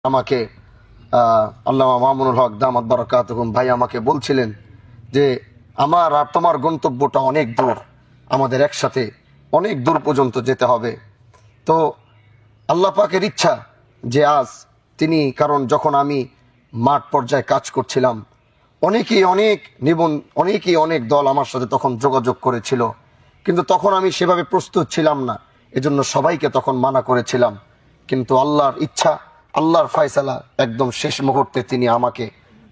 আমাকে আল্লামা মামুনুল হক দামাত বারাকাতুহুম ভাই আমাকে বলছিলেন যে আমার আর তোমার গন্তব্যটা অনেক দূর, আমাদের একসাথে অনেক দূর পর্যন্ত যেতে হবে। তো আল্লাহ পাকের ইচ্ছা যে আজ তিনি, কারণ যখন আমি মাঠ পর্যায়ে কাজ করছিলাম অনেকেই অনেক দল আমার সাথে তখন যোগাযোগ করেছিল, কিন্তু তখন আমি সেভাবে প্রস্তুত ছিলাম না, এজন্য সবাইকে তখন মানা করেছিলাম। কিন্তু আল্লাহর ইচ্ছা, আল্লাহর ফয়সালা, একদম শেষ মুহূর্তে তিনি আমাকে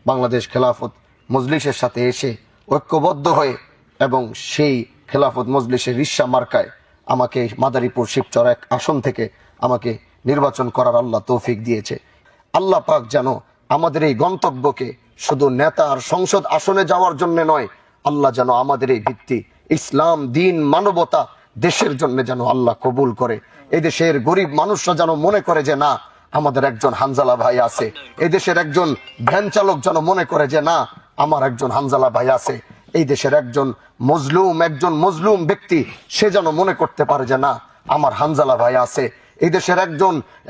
বাংলাদেশ খেলাফত মজলিসের সাথে এসে ঐক্যবদ্ধ হয়ে এবং সেই খেলাফত মজলিসের রিশা মার্কায় আমাকে মাদারীপুর শিবচর এক আসন থেকে আমাকে নির্বাচন করার আল্লাহ তৌফিক দিয়েছে। আল্লাহ পাক যেন আমাদের এই গন্তব্যকে শুধু নেতা আর সংসদ আসনে যাওয়ার জন্য নয়, আল্লাহ যেন আমাদের এই ভিত্তি ইসলাম, দিন, মানবতা, দেশের জন্য যেন আল্লাহ কবুল করে। এই দেশের গরিব মানুষরা যেন মনে করে যে না, আমাদের একজন হানজালা ভাই আছে। এই দেশের একজন ভ্যান চালক যেন মনে করে যে না, আমার একজন হানজালা ভাই আছে। এই দেশের একজন মজলুম ব্যক্তি সে যেন মনে করতে পারে যে না, আমার হানজালা ভাই আছে। এই দেশের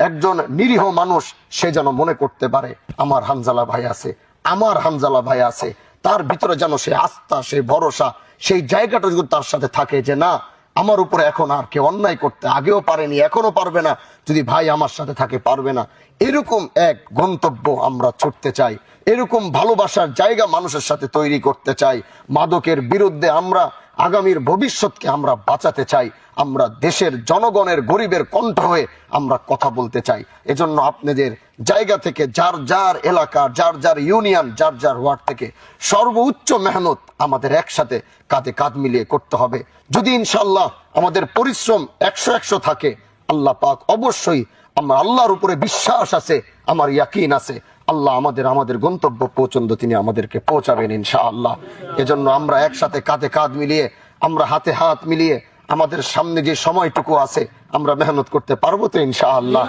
একজন নিরীহ মানুষ সে যেন মনে করতে পারে আমার হানজালা ভাই আছে, আমার হানজালা ভাই আছে। তার ভিতরে যেন সে আস্থা, সে ভরসা, সেই জায়গাটা যদি তার সাথে থাকে যে না, আমার উপরে এখন আর কেউ অন্যায় করতে আগেও পারেনি, এখনো পারবে না, যদি ভাই আমার সাথে থাকে পারবে না। এরকম এক গন্তব্য আমরা ছুটতে চাই, এরকম ভালোবাসার জায়গা মানুষের সাথে তৈরি করতে চাই। মাদকের বিরুদ্ধে আমরা আগামীর ভবিষ্যৎকে আমরা বাঁচাতে চাই। আমরা দেশের জনগণের, গরিবের কণ্ঠ হয়ে আমরা কথা বলতে চাই। এজন্য আপনাদের জায়গা থেকে যার যার এলাকা, যার যার ইউনিয়ন, যার যার ওয়ার্ড থেকে সর্বোচ্চ মেহনত আমাদের একসাথে কাঁধে কাঁধ মিলিয়ে করতে হবে। যদি ইনশাআল্লাহ আমাদের পরিশ্রম 100 থাকে, আল্লাহ পাক অবশ্যই, আমার আল্লাহর উপরে বিশ্বাস আছে, আমার ইয়াকিন আছে, আল্লাহ আমাদের গন্তব্য পর্যন্ত তিনি আমাদেরকে পৌঁছাবেন ইনশাআল্লাহ। এজন্য আমরা একসাথে কাঁধে কাঁধ মিলিয়ে, আমরা হাতে হাত মিলিয়ে আমাদের সামনে যে সময়টুকু আছে আমরা মেহনত করতে পারবো তো ইনশাআল্লাহ।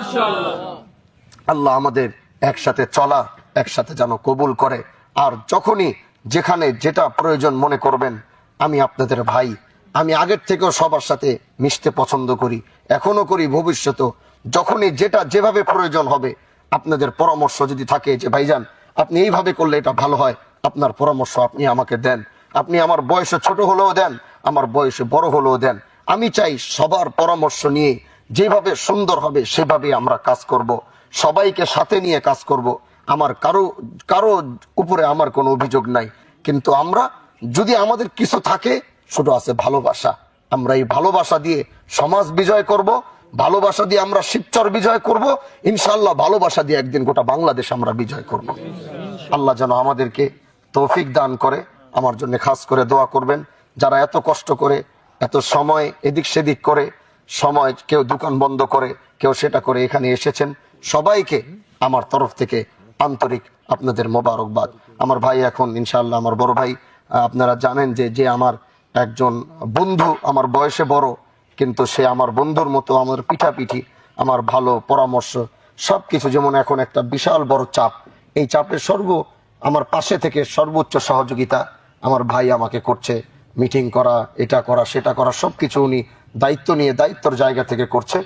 আল্লাহ আমাদের একসাথে চলা, একসাথে যেন কবুল করে। আর যখনই যেখানে যেটা প্রয়োজন মনে করবেন, আমি আপনাদের ভাই, আমি আগের থেকেও সবার সাথে মিশতে পছন্দ করি, এখনো করি, ভবিষ্যতেও যখনই যেটা যেভাবে প্রয়োজন হবে, আপনাদের পরামর্শ যদি থাকে যে ভাইজান আপনি এইভাবে করলে এটা ভালো হয়, আপনার পরামর্শ আপনি আমাকে দেন। আপনি আমার বয়সে ছোট হলেও দেন, আমার বয়সে বড় হলেও দেন। আমি চাই সবার পরামর্শ নিয়ে যেভাবে সুন্দর হবে সেভাবে আমরা কাজ করব, সবাইকে সাথে নিয়ে কাজ করব। আমার কারো উপরে আমার কোনো অভিযোগ নাই, কিন্তু আমরা যদি আমাদের কিছু থাকে, শুধু আছে ভালোবাসা। আমরা এই ভালোবাসা দিয়ে সমাজ বিজয় করব, ভালোবাসা দিয়ে আমরা শিবচর বিজয় করব, ইনশাআল্লাহ ভালোবাসা দিয়ে একদিন গোটা বাংলাদেশ আমরা বিজয় করব। আল্লাহ যেন আমাদেরকে তৌফিক দান করে। আমার জন্য খাস করে দোয়া করবেন, যারা এত কষ্ট করে, এত সময় এদিক সেদিক করে, সময় কেউ দোকান বন্ধ করে, কেউ সেটা করে এখানে এসেছেন, সবাইকে আমার তরফ থেকে আন্তরিক আপনাদের মোবারকবাদ। আমার ভাই এখন ইনশাআল্লাহ আমার বড় ভাই, আপনারা জানেন যে আমার একজন বন্ধু, আমার বয়সে বড়, কিন্তু সে আমার বন্ধুর মতো, আমার পিঠাপিঠি, আমার ভালো পরামর্শ সবকিছু। যেমন এখন একটা বিশাল বড় চাপ, এই চাপের আমার পাশে থেকে সর্বোচ্চ সহযোগিতা আমার ভাই আমাকে করছে। মিটিং করা, এটা করা, সেটা করা, সবকিছু উনি দায়িত্ব নিয়ে দায়িত্বর জায়গা থেকে করছে।